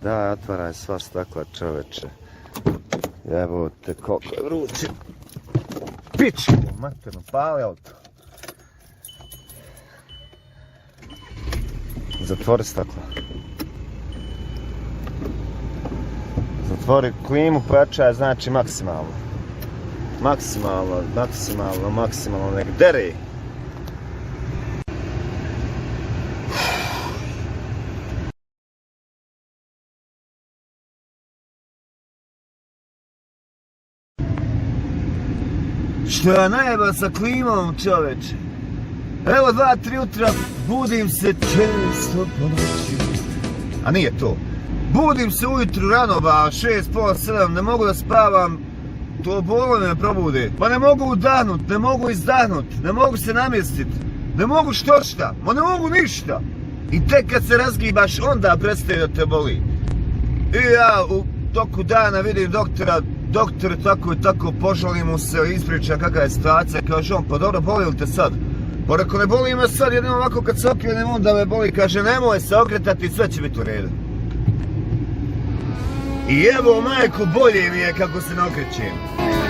Daj, otvaraj sva stakla, čoveče. Evo te koliko je vruće. Piči, materno, pali auto. Zatvori stakla. Zatvori klimu, pojačaj, znači maksimalno. Maksimalno, nek deri. Što ja najeba sa klimom, čoveče. Evo 2-3 jutra, budim se često po noći. A nije to. Budim se ujutru rano, ba 6, pola 7, ne mogu da spavam. To bolo me probude. Pa ne mogu udahnut, ne mogu izdahnut, ne mogu se namjestit. Ne mogu šta, ma ne mogu ništa. I tek kad se razgibaš, onda prestaje da te boli. I ja u toku dana vidim doktora, doktor tako i tako, požali mu se, ispriča kakva je situacija, kaže on, pa dobro, boli li te sad? Pa reko, ne boli me sad, jedino ovako kad se okrenem, onda me boli, kaže, nemoj se okretati, sve će biti u redu. I evo, majko, bolje mi je kako se ne okrećem.